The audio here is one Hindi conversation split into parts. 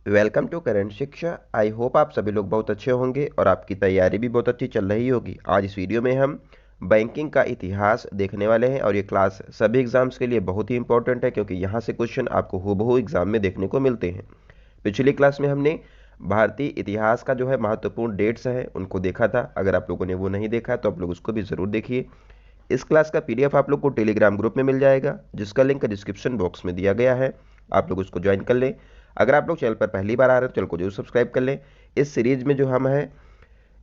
वेलकम टू करंट शिक्षा। आई होप आप सभी लोग बहुत अच्छे होंगे और आपकी तैयारी भी बहुत अच्छी चल रही होगी। आज इस वीडियो में हम बैंकिंग का इतिहास देखने वाले हैं और ये क्लास सभी एग्जाम्स के लिए बहुत ही इंपॉर्टेंट है क्योंकि यहाँ से क्वेश्चन आपको हूबहू एग्जाम में देखने को मिलते हैं। पिछली क्लास में हमने भारतीय इतिहास का जो है महत्वपूर्ण डेट्स है उनको देखा था। अगर आप लोगों ने वो नहीं देखा तो आप लोग उसको भी ज़रूर देखिए। इस क्लास का पीडीएफ आप लोग को टेलीग्राम ग्रुप में मिल जाएगा जिसका लिंक डिस्क्रिप्शन बॉक्स में दिया गया है। आप लोग उसको ज्वाइन कर लें। अगर आप लोग चैनल पर पहली बार आ रहे हो तो चैनल को जरूर सब्सक्राइब कर लें। इस सीरीज में जो हम है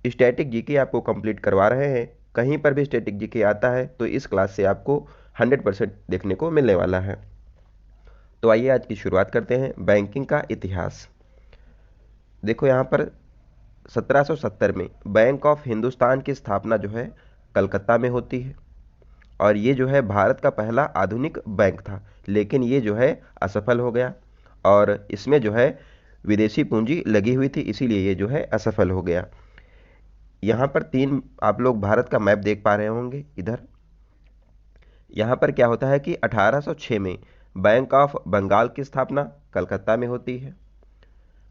स्टैटिक जीके आपको कंप्लीट करवा रहे हैं। कहीं पर भी स्टैटिक जीके आता है तो इस क्लास से आपको 100% देखने को मिलने वाला है। तो आइए आज की शुरुआत करते हैं बैंकिंग का इतिहास। देखो यहाँ पर 1770 में बैंक ऑफ हिंदुस्तान की स्थापना जो है कलकत्ता में होती है और ये जो है भारत का पहला आधुनिक बैंक था, लेकिन ये जो है असफल हो गया और इसमें जो है विदेशी पूंजी लगी हुई थी, इसीलिए ये जो है असफल हो गया। यहाँ पर तीन आप लोग भारत का मैप देख पा रहे होंगे। इधर यहाँ पर क्या होता है कि 1806 में बैंक ऑफ बंगाल की स्थापना कलकत्ता में होती है।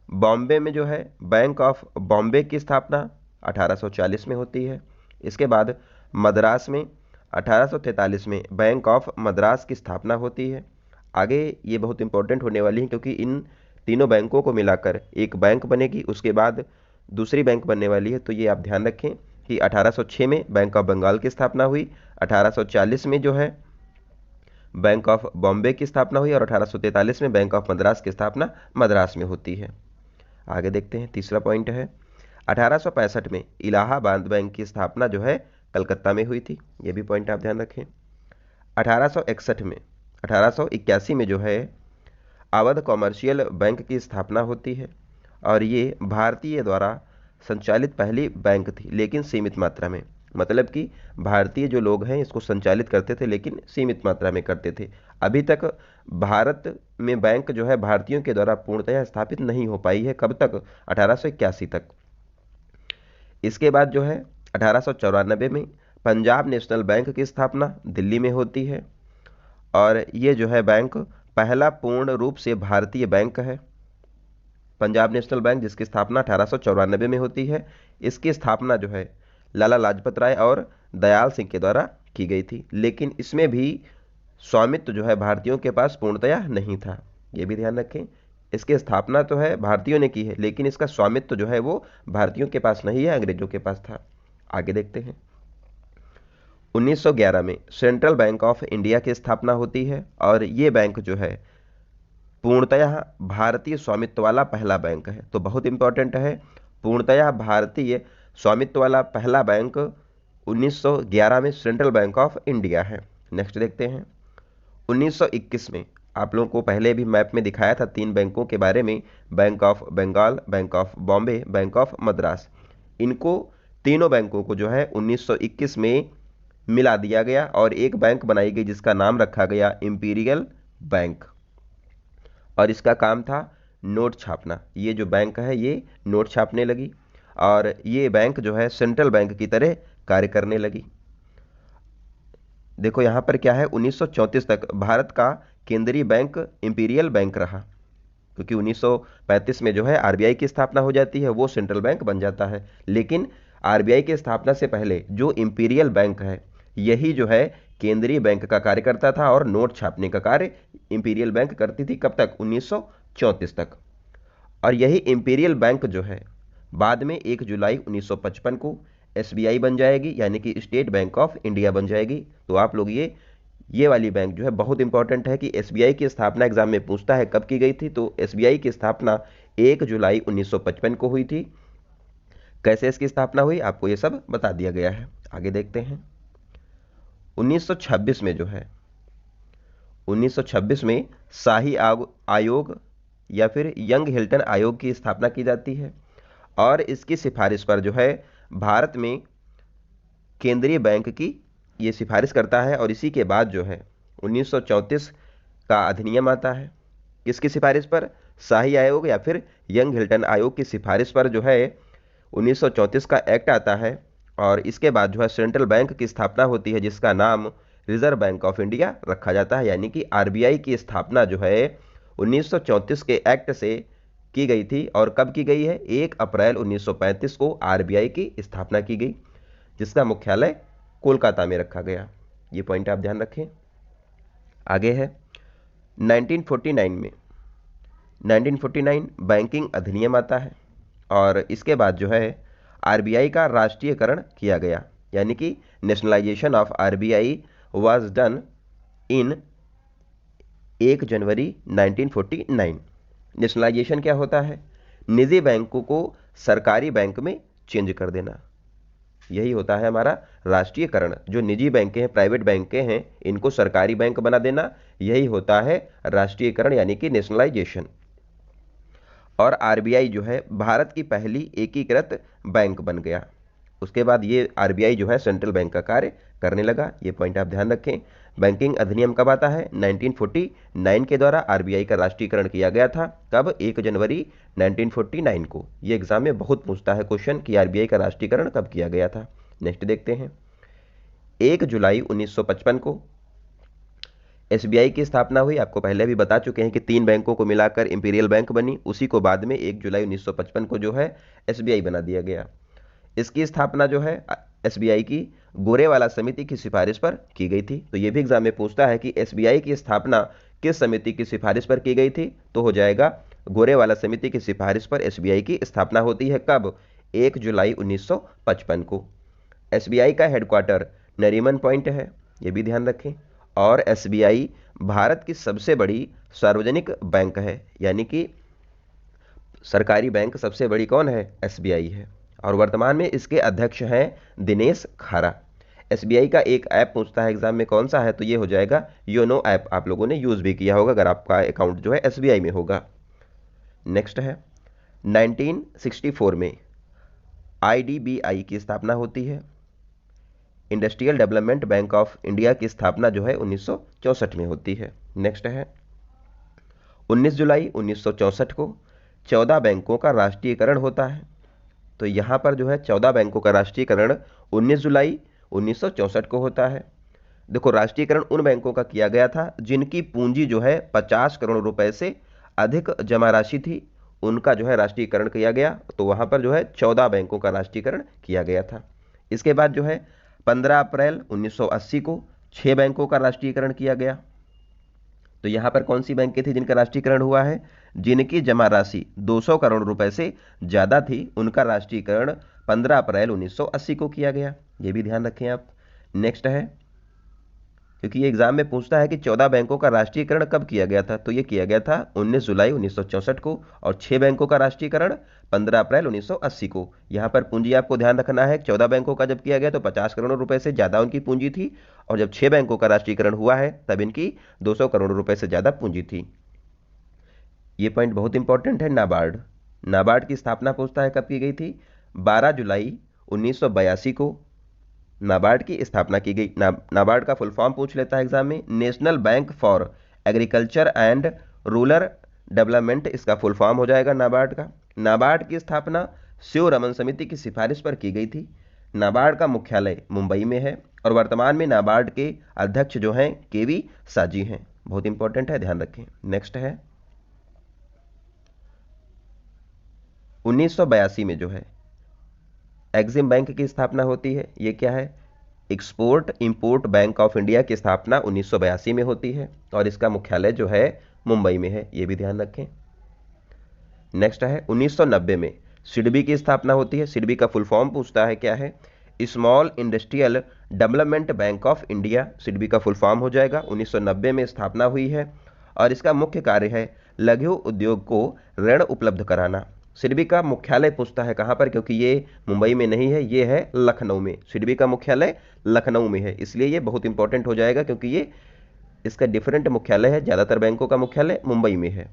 बॉम्बे में जो है बैंक ऑफ बॉम्बे की स्थापना 1840 में होती है। इसके बाद मद्रास में 1843 में बैंक ऑफ मद्रास की स्थापना होती है। आगे ये बहुत इंपॉर्टेंट होने वाली है क्योंकि इन तीनों बैंकों को मिलाकर एक बैंक बनेगी, उसके बाद दूसरी बैंक बनने वाली है। तो ये आप ध्यान रखें कि 1806 में बैंक ऑफ बंगाल की स्थापना हुई, 1840 में जो है बैंक ऑफ बॉम्बे की स्थापना हुई और 1843 में बैंक ऑफ मद्रास की स्थापना मद्रास में होती है। आगे देखते हैं, तीसरा पॉइंट है 1865 में इलाहाबाद बैंक की स्थापना जो है कलकत्ता में हुई थी। ये भी पॉइंट आप ध्यान रखें। 1861 में 1881 में जो है अवध कॉमर्शियल बैंक की स्थापना होती है और ये भारतीय द्वारा संचालित पहली बैंक थी, लेकिन सीमित मात्रा में। मतलब कि भारतीय जो लोग हैं इसको संचालित करते थे लेकिन सीमित मात्रा में करते थे। अभी तक भारत में बैंक जो है भारतीयों के द्वारा पूर्णतः स्थापित नहीं हो पाई है। कब तक? 1881 तक। इसके बाद जो है 1894 में पंजाब नेशनल बैंक की स्थापना दिल्ली में होती है और ये जो है बैंक पहला पूर्ण रूप से भारतीय बैंक है। पंजाब नेशनल बैंक जिसकी स्थापना 1894 में होती है। इसकी स्थापना जो है लाला लाजपत राय और दयाल सिंह के द्वारा की गई थी, लेकिन इसमें भी स्वामित्व जो है भारतीयों के पास पूर्णतया नहीं था। ये भी ध्यान रखें, इसकी स्थापना तो है भारतीयों ने की है लेकिन इसका स्वामित्व जो है वो भारतीयों के पास नहीं है, अंग्रेजों के पास था। आगे देखते हैं, 1911 में सेंट्रल बैंक ऑफ इंडिया की स्थापना होती है और ये बैंक जो है पूर्णतः भारतीय स्वामित्व वाला पहला बैंक है। तो बहुत इंपॉर्टेंट है, पूर्णतः भारतीय स्वामित्व वाला पहला बैंक 1911 में सेंट्रल बैंक ऑफ इंडिया है। नेक्स्ट देखते हैं, 1921 में आप लोगों को पहले भी मैप में दिखाया था तीन बैंकों के बारे में, bank of Bengal, bank of Bombay, bank of Madras. इनको तीनों बैंकों को जो है 1921 में मिला दिया गया और एक बैंक बनाई गई जिसका नाम रखा गया इंपीरियल बैंक और इसका काम था नोट छापना। ये जो बैंक है ये नोट छापने लगी और ये बैंक जो है सेंट्रल बैंक की तरह कार्य करने लगी। देखो यहाँ पर क्या है, 1934 तक भारत का केंद्रीय बैंक इंपीरियल बैंक रहा क्योंकि 1935 में जो है आरबीआई की स्थापना हो जाती है, वो सेंट्रल बैंक बन जाता है। लेकिन आरबीआई की स्थापना से पहले जो इंपीरियल बैंक है यही जो है केंद्रीय बैंक का कार्य करता था और नोट छापने का कार्य इंपीरियल बैंक करती थी। कब तक? 1934 तक। और यही इंपीरियल बैंक जो है बाद में 1 जुलाई 1955 को एसबीआई बन जाएगी, यानी कि स्टेट बैंक ऑफ इंडिया बन जाएगी। तो आप लोग ये वाली बैंक जो है बहुत इंपॉर्टेंट है कि एसबीआई की स्थापना एग्जाम में पूछता है कब की गई थी। तो एसबीआई की स्थापना 1 जुलाई 1955 को हुई थी। कैसे इसकी स्थापना हुई आपको ये सब बता दिया गया है। आगे देखते हैं, 1926 में जो है 1926 में शाही आयोग या फिर यंग हिल्टन आयोग की स्थापना की जाती है और इसकी सिफारिश पर जो है भारत में केंद्रीय बैंक की ये सिफारिश करता है और इसी के बाद जो है 1934 का अधिनियम आता है। किसकी सिफारिश पर? शाही आयोग या फिर यंग हिल्टन आयोग की सिफारिश पर जो है 1934 का एक्ट आता है और इसके बाद जो है सेंट्रल बैंक की स्थापना होती है जिसका नाम रिजर्व बैंक ऑफ इंडिया रखा जाता है। यानी कि आरबीआई की स्थापना जो है 1934 के एक्ट से की गई थी और कब की गई है? 1 अप्रैल 1935 को आरबीआई की स्थापना की गई, जिसका मुख्यालय कोलकाता में रखा गया। ये पॉइंट आप ध्यान रखें। आगे है 1949 में 1949 बैंकिंग अधिनियम आता है और इसके बाद जो है आरबीआई का राष्ट्रीयकरण किया गया, यानी कि nationalisation of RBI was done in 1 January 1949। Nationalisation क्या होता है? निजी बैंकों को सरकारी बैंक में चेंज कर देना, यही होता है हमारा राष्ट्रीयकरण। जो निजी बैंकें हैं, प्राइवेट बैंकें हैं, इनको सरकारी बैंक बना देना, यही होता है राष्ट्रीयकरण यानी कि नेशनलाइजेशन। और आरबीआई जो है भारत की पहली एकीकृत बैंक बन गया। उसके बाद ये आरबीआई जो है सेंट्रल बैंक का कार्य करने लगा। ये पॉइंट आप ध्यान रखें। बैंकिंग अधिनियम कब आता है? 1949 के द्वारा आरबीआई का राष्ट्रीयकरण किया गया था। कब? 1 जनवरी 1949 को। ये एग्जाम में बहुत पूछता है क्वेश्चन कि आरबीआई का राष्ट्रीयकरण कब किया गया था। नेक्स्ट देखते हैं। 1 जुलाई 1955 को एसबीआई की स्थापना हुई। आपको पहले भी बता चुके हैं कि 3 बैंकों को मिलाकर इंपीरियल बैंक बनी, उसी को बाद में 1 जुलाई 1955 को जो है एसबीआई बना दिया गया। इसकी स्थापना जो है एसबीआई की गोरेवाला समिति की सिफारिश पर की गई थी। तो ये भी एग्जाम में पूछता है कि एसबीआई की स्थापना किस समिति की सिफारिश पर की गई थी? तो हो जाएगा गोरेवाला समिति की सिफारिश पर एसबीआई की स्थापना होती है। कब? 1 जुलाई 1955 को। एसबीआई का हेडक्वार्टर नरीमन पॉइंट है, ये भी ध्यान रखें। और एसबीआई भारत की सबसे बड़ी सार्वजनिक बैंक है, यानी कि सरकारी बैंक सबसे बड़ी कौन है? एसबीआई है। और वर्तमान में इसके अध्यक्ष हैं दिनेश खारा। एसबीआई का एक ऐप पूछता है एग्जाम में, कौन सा है? तो ये हो जाएगा योनो ऐप। आप लोगों ने यूज भी किया होगा अगर आपका अकाउंट जो है एसबीआई में होगा। नेक्स्ट है 1964 में आईडीबीआई की स्थापना होती है। Industrial development bank of India की स्थापना जो है 1964 में होती है। नेक्स्ट है 19 जुलाई 1964 को 14 बैंकों का राष्ट्रीयकरण होता है। तो यहां पर जो है 14 बैंकों का राष्ट्रीयकरण 19 जुलाई 1964 को होता है। देखो, राष्ट्रीयकरण उन बैंकों का किया गया था जिनकी पूंजी जो है 50 करोड़ रुपए से अधिक जमा राशि थी, उनका जो है राष्ट्रीयकरण किया गया। तो वहां पर जो है 14 बैंकों का राष्ट्रीयकरण किया गया था। इसके बाद जो है 15 अप्रैल 1980 को 6 बैंकों का राष्ट्रीयकरण किया गया। तो यहां पर कौन सी बैंकें थी जिनका राष्ट्रीयकरण हुआ है? जिनकी जमा राशि 200 करोड़ रुपए से ज्यादा थी, उनका राष्ट्रीयकरण 15 अप्रैल 1980 को किया गया। ये भी ध्यान रखें आप। नेक्स्ट है, क्योंकि ये एग्जाम में पूछता है कि 14 बैंकों का राष्ट्रीयकरण कब किया गया था, तो ये किया गया था 19 जुलाई 1964 को। और 6 बैंकों का राष्ट्रीयकरण 15 अप्रैल 1980 को। यहां पर पूंजी आपको ध्यान रखना है, 14 बैंकों का जब किया गया तो 50 करोड़ रुपए से ज्यादा उनकी पूंजी थी, और जब 6 बैंकों का राष्ट्रीयकरण हुआ है तब इनकी 200 करोड़ रुपए से ज्यादा पूंजी थी। ये पॉइंट बहुत इंपॉर्टेंट है। नाबार्ड, नाबार्ड की स्थापना पूछता है कब की गई थी? 12 जुलाई 1982 को नाबार्ड की स्थापना की गई। नाबार्ड का फुल फॉर्म पूछ लेता है एग्जाम में, national bank for agriculture and rural development, इसका फुल फॉर्म हो जाएगा नाबार्ड का। नाबार्ड की स्थापना शिव रमन समिति की सिफारिश पर की गई थी। नाबार्ड का मुख्यालय मुंबई में है और वर्तमान में नाबार्ड के अध्यक्ष जो हैं केवी साजी हैं। बहुत इंपॉर्टेंट है, ध्यान रखें। नेक्स्ट है 1982 में जो है एक्सिम बैंक की स्थापना होती है। ये क्या है? Export import bank of India की स्थापना 1982 में होती है और इसका मुख्यालय जो है मुंबई में है। ये भी ध्यान रखें। नेक्स्ट है 1990 में सिडबी की स्थापना होती है। सिडबी का फुल फॉर्म पूछता है क्या है? Small industrial development bank of India, SIDBI का फुल फॉर्म हो जाएगा। 1990 में स्थापना हुई है और इसका मुख्य कार्य है लघु उद्योग को ऋण उपलब्ध कराना। सिडबी का मुख्यालय पूछता है कहां पर, क्योंकि ये मुंबई में नहीं है, ये है लखनऊ में। सिडबी का मुख्यालय लखनऊ में है, इसलिए ये बहुत इंपॉर्टेंट हो जाएगा क्योंकि ये इसका डिफरेंट मुख्यालय है। ज्यादातर बैंकों का मुख्यालय मुंबई में है।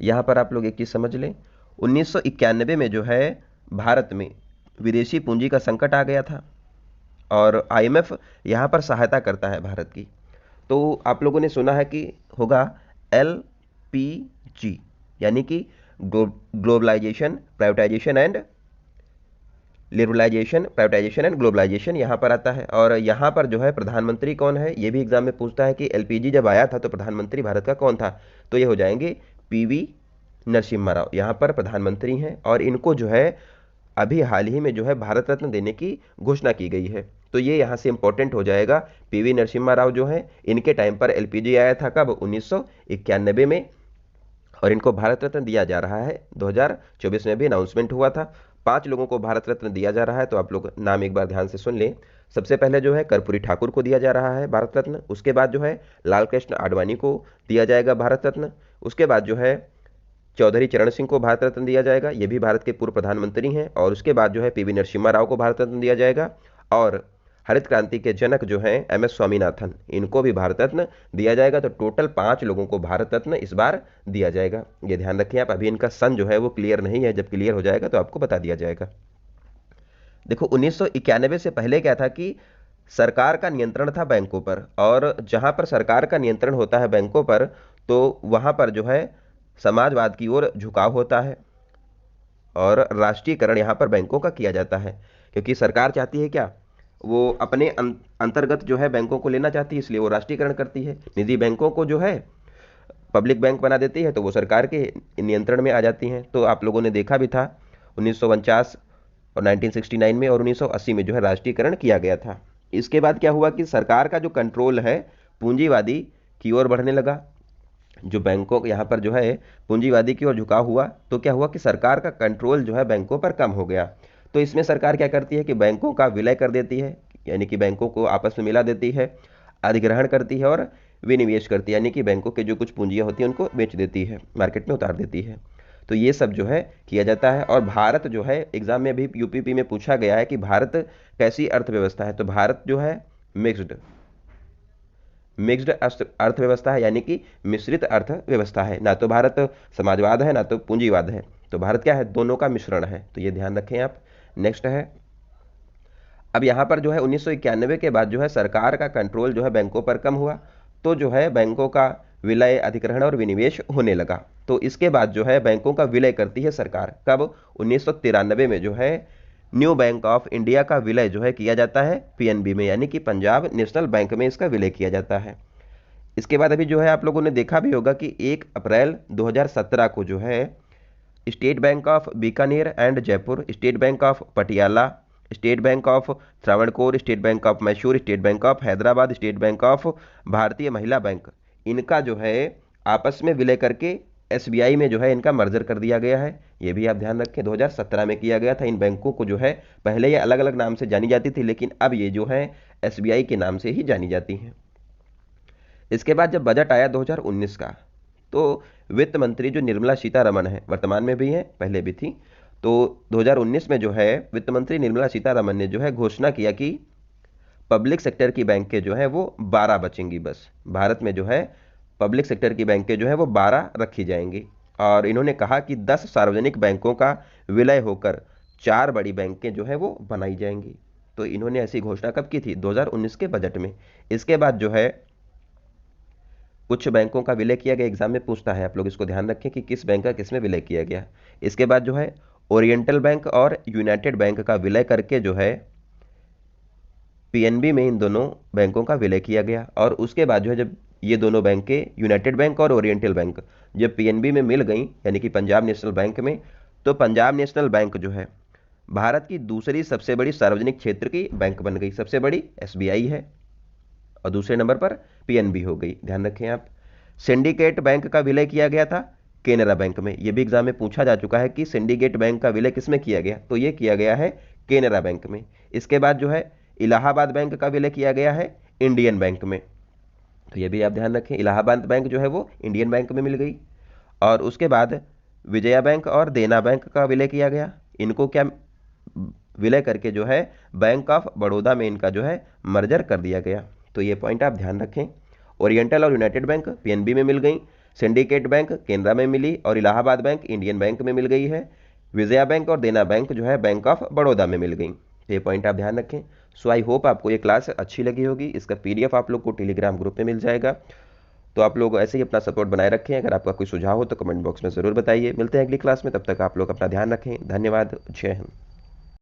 यहां पर आप लोग एक चीज समझ लें, 1991 में जो है भारत में विदेशी पूंजी का संकट आ गया था और आईएमएफ यहां पर सहायता करता है भारत की। तो आप लोगों ने सुना है कि होगा एलपीजी, यानी कि globalisation privatisation and liberalisation, privatisation and globalisation यहां पर आता है। और यहां पर जो है प्रधानमंत्री कौन है, यह भी एग्जाम में पूछता है कि एलपीजी जब आया था तो प्रधानमंत्री भारत का कौन था, तो ये हो जाएंगे पीवी नरसिम्हा राव यहाँ पर प्रधानमंत्री हैं और इनको जो है अभी हाल ही में जो है भारत रत्न देने की घोषणा की गई है। तो ये यहाँ से इंपॉर्टेंट हो जाएगा। पीवी नरसिम्हा राव जो है इनके टाइम पर एलपीजी आया था कब, 1991 में, और इनको भारत रत्न दिया जा रहा है। 2024 में भी अनाउंसमेंट हुआ था। 5 लोगों को भारत रत्न दिया जा रहा है, तो आप लोग नाम एक बार ध्यान से सुन लें। सबसे पहले जो है कर्पूरी ठाकुर को दिया जा रहा है भारत रत्न। उसके बाद जो है लाल कृष्ण आडवाणी को दिया जाएगा भारत रत्न। उसके बाद जो है चौधरी चरण सिंह को भारत रत्न दिया जाएगा, ये भी भारत के पूर्व प्रधानमंत्री हैं। और उसके बाद जो है पीवी नरसिम्हा राव को भारत रत्न दिया जाएगा। और हरित क्रांति के जनक जो हैं एमएस स्वामीनाथन, इनको भी भारत रत्न दिया जाएगा। तो टोटल 5 लोगों को भारत रत्न इस बार दिया जाएगा। ये ध्यान रखें आप। अभी इनका सन जो है वो क्लियर नहीं है, जब क्लियर हो जाएगा तो आपको बता दिया जाएगा। देखो 1991 से पहले क्या था कि सरकार का नियंत्रण था बैंकों पर, और जहां पर सरकार का नियंत्रण होता है बैंकों पर तो वहां पर जो है समाजवाद की ओर झुकाव होता है और राष्ट्रीयकरण यहाँ पर बैंकों का किया जाता है। क्योंकि सरकार चाहती है क्या, वो अपने अंतर्गत जो है बैंकों को लेना चाहती है, इसलिए वो राष्ट्रीयकरण करती है। निजी बैंकों को जो है पब्लिक बैंक बना देती है, तो वो सरकार के नियंत्रण में आ जाती हैं। तो आप लोगों ने देखा भी था 1949 और 1969 में और 1980 में जो है राष्ट्रीयकरण किया गया था। इसके बाद क्या हुआ कि सरकार का जो कंट्रोल है पूंजीवादी की ओर बढ़ने लगा। जो बैंकों यहाँ पर जो है पूंजीवादी की ओर झुकाव हुआ, तो क्या हुआ कि सरकार का कंट्रोल जो है बैंकों पर कम हो गया। तो इसमें सरकार क्या करती है कि बैंकों का विलय कर देती है, यानी कि बैंकों को आपस में मिला देती है, अधिग्रहण करती है और विनिवेश करती है, यानी कि बैंकों के जो कुछ पूंजियाँ होती हैं उनको बेच देती है, मार्केट में उतार देती है। तो ये सब जो है किया जाता है। और भारत जो है एग्जाम में भी यूपीपी में पूछा गया है कि भारत कैसी अर्थव्यवस्था है, तो भारत जो है मिक्स्ड अर्थव्यवस्था है, यानी कि मिश्रित अर्थव्यवस्था है। ना तो भारत समाजवाद है ना तो पूंजीवाद है, तो भारत क्या है, दोनों का मिश्रण है। तो ये ध्यान रखें आप। नेक्स्ट है, अब यहाँ पर जो है 1991 के बाद जो है सरकार का कंट्रोल जो है बैंकों पर कम हुआ, तो जो है बैंकों का विलय, अधिग्रहण और विनिवेश होने लगा। तो इसके बाद जो है बैंकों का विलय करती है सरकार कब, 1993 में जो है न्यू बैंक ऑफ इंडिया का विलय जो है किया जाता है पीएनबी में, यानी कि पंजाब नेशनल बैंक में इसका विलय किया जाता है। इसके बाद अभी जो है आप लोगों ने देखा भी होगा कि 1 अप्रैल 2017 को जो है state bank of Bikaner and Jaipur, state bank of Patiala, state bank of Travancore, state bank of Mysore, state bank of Hyderabad, state bank of भारतीय महिला बैंक, इनका जो है आपस में विलय करके एसबीआई में जो है इनका मर्जर कर दिया गया है। ये भी आप ध्यान रखें, 2017 में किया गया था। इन बैंकों को जो है पहले ये अलग अलग नाम से जानी जाती थी, लेकिन अब ये जो है एसबीआई के नाम से ही जानी जाती हैं। इसके बाद जब बजट आया 2019 का, तो वित्त मंत्री जो निर्मला सीतारमण है, वर्तमान में भी है, पहले भी थी, तो 2019 में जो है वित्त मंत्री निर्मला सीतारमण ने जो है घोषणा किया कि पब्लिक सेक्टर की बैंकें जो है वो 12 बचेंगी। बस भारत में जो है पब्लिक सेक्टर की बैंकें जो है वो 12 रखी जाएंगी। और इन्होंने कहा कि 10 सार्वजनिक बैंकों का विलय होकर 4 बड़ी बैंकें जो है वो बनाई जाएंगी। तो इन्होंने ऐसी घोषणा कब की थी, 2019 के बजट में। इसके बाद जो है कुछ बैंकों का विलय किया गया, एग्जाम में पूछता है, आप लोग इसको ध्यान रखें कि किस बैंक का किस में विलय किया गया। इसके बाद जो है ओरिएंटल बैंक और यूनाइटेड बैंक का विलय करके जो है पीएनबी में इन दोनों बैंकों का विलय किया गया। और उसके बाद जो है जब ये दोनों बैंकें, यूनाइटेड बैंक और ओरिएंटल बैंक, जब पीएनबी में मिल गई, यानी कि पंजाब नेशनल बैंक में, तो पंजाब नेशनल बैंक जो है भारत की दूसरी सबसे बड़ी सार्वजनिक क्षेत्र की बैंक बन गई। सबसे बड़ी एसबीआई है और दूसरे नंबर पर पीएनबी हो गई। ध्यान रखें आप। सिंडिकेट बैंक का विलय किया गया था केनरा बैंक में। यह भी एग्जाम में पूछा जा चुका है कि सिंडिकेट बैंक का विलय किसमें किया गया, तो यह किया गया है केनरा बैंक में। इसके बाद जो है इलाहाबाद बैंक का विलय किया गया है इंडियन बैंक में। तो ये भी आप ध्यान रखें, इलाहाबाद बैंक जो है वो इंडियन बैंक में मिल गई। और उसके बाद विजया बैंक और देना बैंक का विलय किया गया। इनको क्या विलय करके जो है बैंक ऑफ बड़ौदा में इनका जो है मर्जर कर दिया गया। तो ये पॉइंट आप ध्यान रखें। ओरिएंटल और यूनाइटेड बैंक पीएनबी में मिल गई, सिंडिकेट बैंक केनरा में मिली और इलाहाबाद बैंक इंडियन बैंक में मिल गई है। विजया बैंक और देना बैंक जो है बैंक ऑफ बड़ौदा में मिल गई। ये पॉइंट आप ध्यान रखें। सो आई होप आपको ये क्लास अच्छी लगी होगी। इसका पीडीएफ आप लोग को टेलीग्राम ग्रुप में मिल जाएगा। तो आप लोग ऐसे ही अपना सपोर्ट बनाए रखें। अगर आपका कोई सुझाव हो तो कमेंट बॉक्स में ज़रूर बताइए। मिलते हैं अगली क्लास में, तब तक आप लोग अपना ध्यान रखें। धन्यवाद। जय हिंद।